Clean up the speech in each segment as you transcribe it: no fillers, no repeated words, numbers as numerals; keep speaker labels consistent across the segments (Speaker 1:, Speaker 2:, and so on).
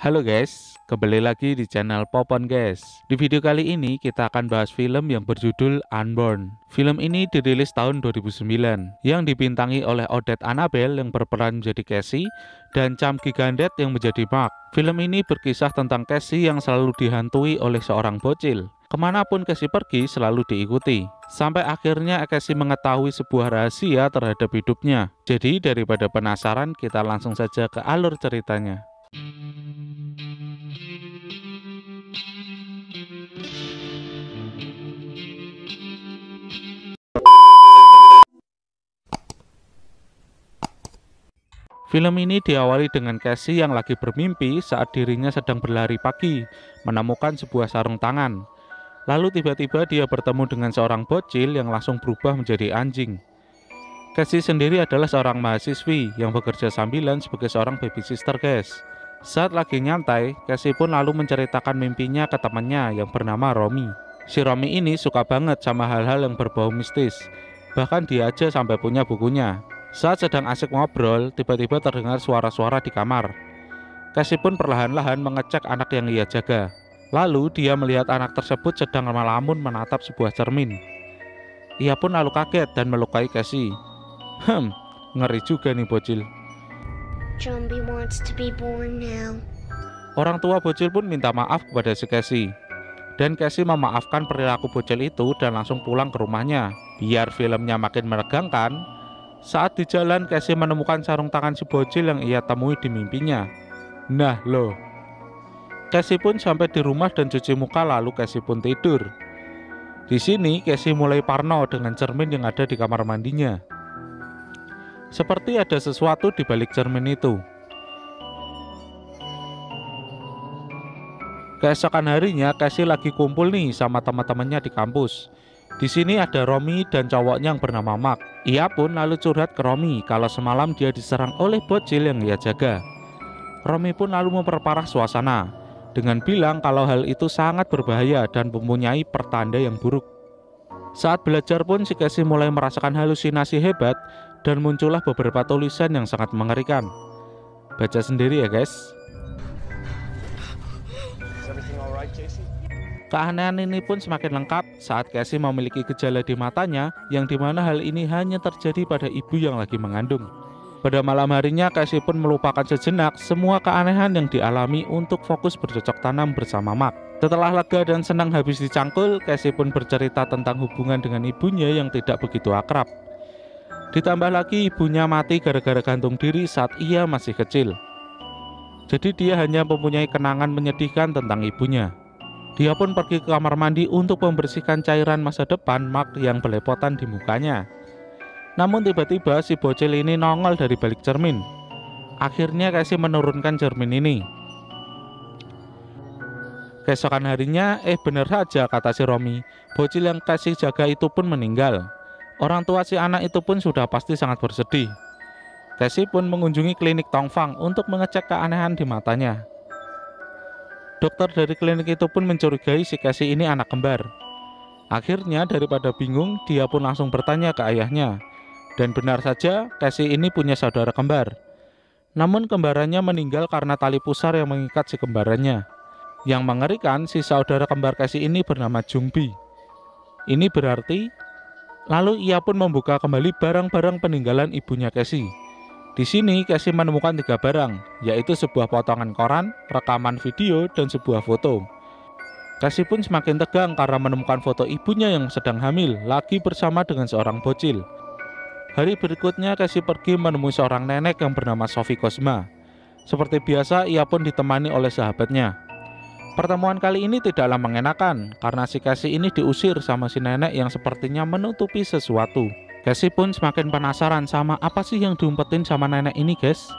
Speaker 1: Halo guys, kembali lagi di channel Popon guys. Di video kali ini kita akan bahas film yang berjudul Unborn. Film ini dirilis tahun 2009 yang dibintangi oleh Odette Annabel yang berperan menjadi Cassie dan Cham Gigandet yang menjadi Mark. Film ini berkisah tentang Cassie yang selalu dihantui oleh seorang bocil. Kemanapun Cassie pergi selalu diikuti. Sampai akhirnya Cassie mengetahui sebuah rahasia terhadap hidupnya. Jadi daripada penasaran, kita langsung saja ke alur ceritanya. Film ini diawali dengan Cassie yang lagi bermimpi saat dirinya sedang berlari pagi, menemukan sebuah sarung tangan. Lalu tiba-tiba dia bertemu dengan seorang bocil yang langsung berubah menjadi anjing. Cassie sendiri adalah seorang mahasiswi yang bekerja sambilan sebagai seorang baby sister guys. Saat lagi nyantai, Cassie pun lalu menceritakan mimpinya ke temannya yang bernama Romy. Si Romy ini suka banget sama hal-hal yang berbau mistis. Bahkan dia aja sampai punya bukunya. Saat sedang asik ngobrol, tiba-tiba terdengar suara-suara di kamar. Cassie pun perlahan-lahan mengecek anak yang ia jaga. Lalu dia melihat anak tersebut sedang melamun menatap sebuah cermin. Ia pun lalu kaget dan melukai Cassie. Ngeri juga nih bocil.
Speaker 2: Jumbie wants to be born now.
Speaker 1: Orang tua bocil pun minta maaf kepada si Cassie. Dan Cassie memaafkan perilaku bocil itu dan langsung pulang ke rumahnya. Biar filmnya makin menegangkan, saat di jalan Cassie menemukan sarung tangan si bocil yang ia temui di mimpinya. Nah loh. Cassie pun sampai di rumah dan cuci muka, lalu Cassie pun tidur. Di sini Cassie mulai parno dengan cermin yang ada di kamar mandinya. Seperti ada sesuatu di balik cermin itu. Keesokan harinya Cassie lagi kumpul nih sama teman-temannya di kampus. Di sini ada Romy dan cowoknya yang bernama Mark. Ia pun lalu curhat ke Romy kalau semalam dia diserang oleh bocil yang ia jaga. Romy pun lalu memperparah suasana dengan bilang kalau hal itu sangat berbahaya dan mempunyai pertanda yang buruk. Saat belajar pun si Cassie mulai merasakan halusinasi hebat dan muncullah beberapa tulisan yang sangat mengerikan. Baca sendiri ya guys. Keanehan ini pun semakin lengkap saat Cassie memiliki gejala di matanya yang dimana hal ini hanya terjadi pada ibu yang lagi mengandung. Pada malam harinya Cassie pun melupakan sejenak semua keanehan yang dialami untuk fokus bercocok tanam bersama Mark. Setelah lega dan senang habis dicangkul, Cassie pun bercerita tentang hubungan dengan ibunya yang tidak begitu akrab. Ditambah lagi ibunya mati gara-gara gantung diri saat ia masih kecil. Jadi dia hanya mempunyai kenangan menyedihkan tentang ibunya. Dia pun pergi ke kamar mandi untuk membersihkan cairan masa depan Mark yang belepotan di mukanya. Namun tiba-tiba si bocil ini nongol dari balik cermin. Akhirnya Cassie menurunkan cermin ini. Keesokan harinya, bener saja kata si Romy, bocil yang Cassie jaga itu pun meninggal. Orang tua si anak itu pun sudah pasti sangat bersedih. Cassie pun mengunjungi klinik Tongfang untuk mengecek keanehan di matanya. Dokter dari klinik itu pun mencurigai si Cassie ini anak kembar. Akhirnya daripada bingung, dia pun langsung bertanya ke ayahnya. Dan benar saja, Cassie ini punya saudara kembar. Namun kembarannya meninggal karena tali pusar yang mengikat si kembarannya. Yang mengerikan, si saudara kembar Cassie ini bernama Jumbie. Ini berarti, lalu ia pun membuka kembali barang-barang peninggalan ibunya Cassie. Di sini Cassie menemukan 3 barang, yaitu sebuah potongan koran, rekaman video, dan sebuah foto. Cassie pun semakin tegang karena menemukan foto ibunya yang sedang hamil, lagi bersama dengan seorang bocil. Hari berikutnya Cassie pergi menemui seorang nenek yang bernama Sophie Cosma. Seperti biasa ia pun ditemani oleh sahabatnya. Pertemuan kali ini tidaklah mengenakan, karena si Cassie ini diusir sama si nenek yang sepertinya menutupi sesuatu. Cassie pun semakin penasaran sama apa sih yang diumpetin sama nenek ini guys.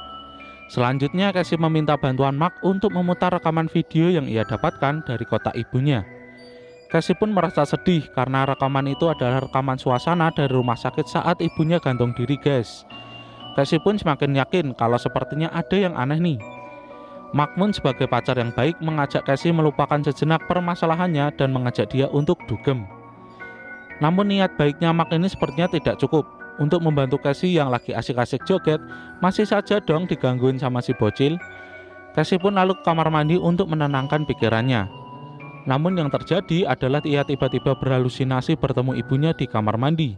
Speaker 1: Selanjutnya Cassie meminta bantuan Mark untuk memutar rekaman video yang ia dapatkan dari kotak ibunya. Cassie pun merasa sedih karena rekaman itu adalah rekaman suasana dari rumah sakit saat ibunya gantung diri guys. Cassie pun semakin yakin kalau sepertinya ada yang aneh nih. Mark pun sebagai pacar yang baik mengajak Cassie melupakan sejenak permasalahannya dan mengajak dia untuk dugem. Namun niat baiknya Mark ini sepertinya tidak cukup. Untuk membantu Cassie yang lagi asik-asik joget, masih saja dong digangguin sama si bocil. Casey pun lalu ke kamar mandi untuk menenangkan pikirannya. Namun yang terjadi adalah ia tiba-tiba berhalusinasi bertemu ibunya di kamar mandi.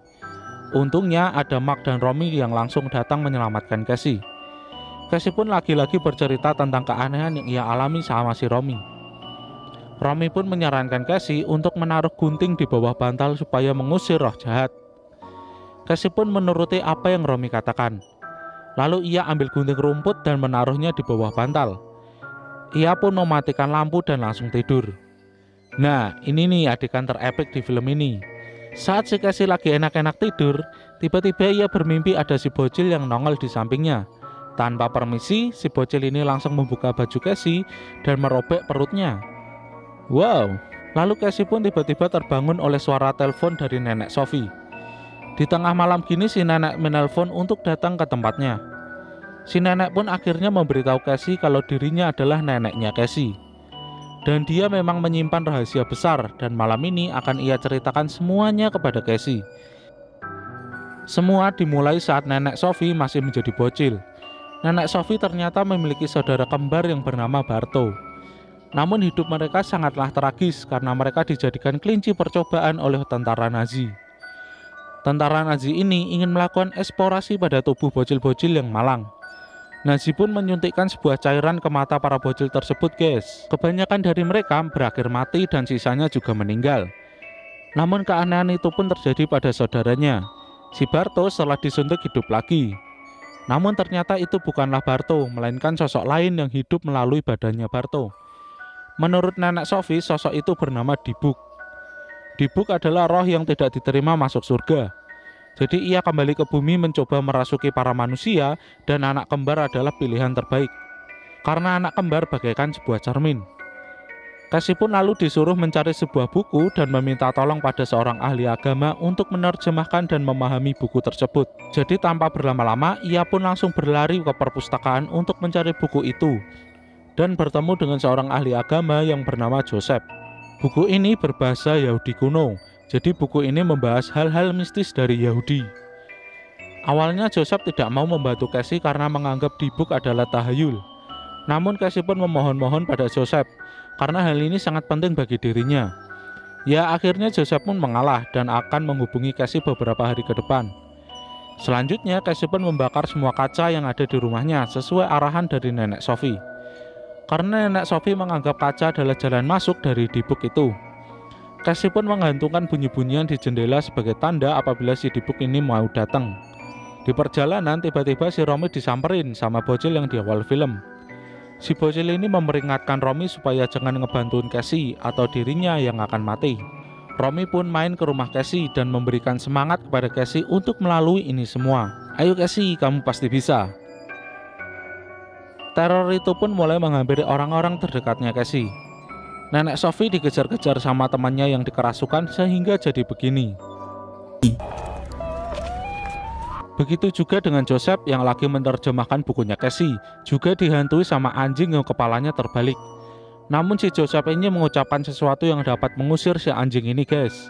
Speaker 1: Untungnya ada Mark dan Romy yang langsung datang menyelamatkan Casey. Casey pun lagi-lagi bercerita tentang keanehan yang ia alami sama si Romy. Romy pun menyarankan Casey untuk menaruh gunting di bawah bantal supaya mengusir roh jahat. Casey pun menuruti apa yang Romy katakan. Lalu ia ambil gunting rumput dan menaruhnya di bawah bantal. Ia pun mematikan lampu dan langsung tidur. Nah, ini nih adegan terepik di film ini. Saat si Casey lagi enak-enak tidur, tiba-tiba ia bermimpi ada si bocil yang nongol di sampingnya. Tanpa permisi, si bocil ini langsung membuka baju Casey dan merobek perutnya. Wow, lalu Casey pun tiba-tiba terbangun oleh suara telepon dari nenek Sophie. Di tengah malam gini si nenek menelpon untuk datang ke tempatnya. Si nenek pun akhirnya memberitahu Casey kalau dirinya adalah neneknya Casey. Dan dia memang menyimpan rahasia besar dan malam ini akan ia ceritakan semuanya kepada Casey. Semua dimulai saat nenek Sophie masih menjadi bocil. Nenek Sophie ternyata memiliki saudara kembar yang bernama Barto. Namun hidup mereka sangatlah tragis karena mereka dijadikan kelinci percobaan oleh tentara Nazi. Tentara Nazi ini ingin melakukan eksplorasi pada tubuh bocil-bocil yang malang. Nazi pun menyuntikkan sebuah cairan ke mata para bocil tersebut, guys. Kebanyakan dari mereka berakhir mati dan sisanya juga meninggal. Namun keanehan itu pun terjadi pada saudaranya. Si Barto setelah disuntik hidup lagi. Namun ternyata itu bukanlah Barto, melainkan sosok lain yang hidup melalui badannya Barto. Menurut nenek Sophie, sosok itu bernama Dibuk. Dibuk adalah roh yang tidak diterima masuk surga. Jadi ia kembali ke bumi mencoba merasuki para manusia dan anak kembar adalah pilihan terbaik. Karena anak kembar bagaikan sebuah cermin. Casey pun lalu disuruh mencari sebuah buku dan meminta tolong pada seorang ahli agama untuk menerjemahkan dan memahami buku tersebut. Jadi tanpa berlama-lama ia pun langsung berlari ke perpustakaan untuk mencari buku itu. Dan bertemu dengan seorang ahli agama yang bernama Joseph. Buku ini berbahasa Yahudi kuno. Jadi buku ini membahas hal-hal mistis dari Yahudi. Awalnya Joseph tidak mau membantu Casey karena menganggap Dibuk adalah tahayul. Namun Casey pun memohon-mohon pada Joseph karena hal ini sangat penting bagi dirinya. Ya akhirnya Joseph pun mengalah dan akan menghubungi Casey beberapa hari ke depan. Selanjutnya Casey pun membakar semua kaca yang ada di rumahnya sesuai arahan dari nenek Sophie. Karena nenek Sophie menganggap kaca adalah jalan masuk dari Dibuk itu. Casey pun menggantungkan bunyi-bunyian di jendela sebagai tanda apabila si Dibuk ini mau datang. Di perjalanan tiba-tiba si Romy disamperin sama bocil yang di awal film. Si bocil ini memperingatkan Romy supaya jangan ngebantuin Casey atau dirinya yang akan mati. Romy pun main ke rumah Casey dan memberikan semangat kepada Casey untuk melalui ini semua. Ayo Casey, kamu pasti bisa. Teror itu pun mulai menghampiri orang-orang terdekatnya Casey. Nenek Sophie dikejar-kejar sama temannya yang dikerasukan sehingga jadi begini. Begitu juga dengan Joseph yang lagi menerjemahkan bukunya Casey, juga dihantui sama anjing yang kepalanya terbalik. Namun si Joseph ini mengucapkan sesuatu yang dapat mengusir si anjing ini, guys.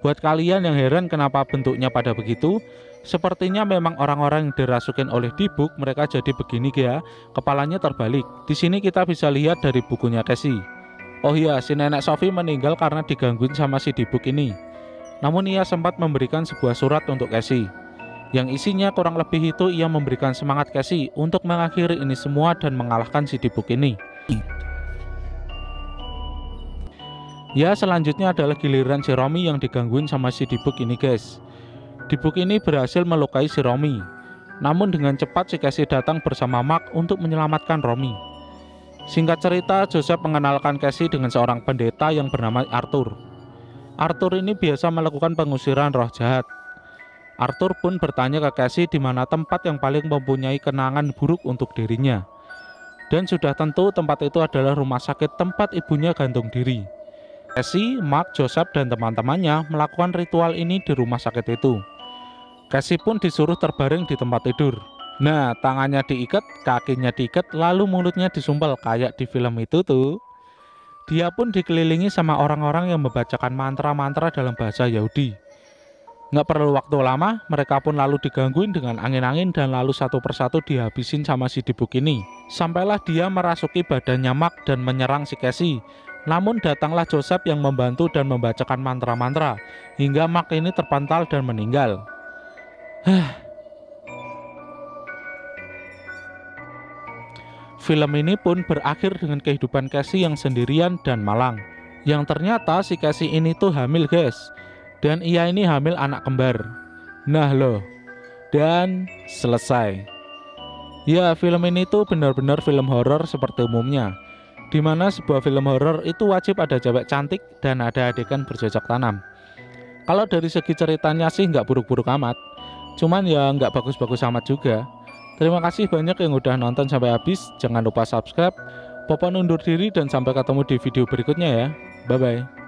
Speaker 1: Buat kalian yang heran kenapa bentuknya pada begitu, sepertinya memang orang-orang yang dirasukin oleh Dibuk mereka jadi begini ya, kepalanya terbalik. Di sini kita bisa lihat dari bukunya Casey. Oh iya, si nenek Sophie meninggal karena digangguin sama si Dibuk ini. Namun ia sempat memberikan sebuah surat untuk Casey. Yang isinya kurang lebih itu ia memberikan semangat Casey untuk mengakhiri ini semua dan mengalahkan si Dibuk ini. Ya, selanjutnya adalah giliran si Romy yang digangguin sama si Dibuk ini, guys. Dibuk ini berhasil melukai si Romy. Namun dengan cepat si Casey datang bersama Mark untuk menyelamatkan Romy. Singkat cerita, Joseph mengenalkan Casey dengan seorang pendeta yang bernama Arthur. Arthur ini biasa melakukan pengusiran roh jahat. Arthur pun bertanya ke Casey di mana tempat yang paling mempunyai kenangan buruk untuk dirinya. Dan sudah tentu tempat itu adalah rumah sakit tempat ibunya gantung diri. Casey, Mark, Joseph, dan teman-temannya melakukan ritual ini di rumah sakit itu. Casey pun disuruh terbaring di tempat tidur. Nah, tangannya diikat, kakinya diikat, lalu mulutnya disumpel kayak di film itu tuh. Dia pun dikelilingi sama orang-orang yang membacakan mantra-mantra dalam bahasa Yahudi. Nggak perlu waktu lama, mereka pun lalu digangguin dengan angin-angin dan lalu satu persatu dihabisin sama si Dibuk ini. Sampailah dia merasuki badannya Mark dan menyerang si Casey. Namun datanglah Joseph yang membantu dan membacakan mantra-mantra hingga Mark ini terpental dan meninggal. Film ini pun berakhir dengan kehidupan Casey yang sendirian dan malang. Yang ternyata si Casey ini tuh hamil guys. Dan ia ini hamil anak kembar. Nah loh. Dan selesai. Ya, film ini tuh benar-benar film horor seperti umumnya, dimana sebuah film horor itu wajib ada cewek cantik dan ada adegan bercocok tanam. Kalau dari segi ceritanya sih nggak buruk-buruk amat, cuman ya nggak bagus-bagus amat juga. Terima kasih banyak yang udah nonton sampai habis. Jangan lupa subscribe. Popon undur diri dan sampai ketemu di video berikutnya ya. Bye bye.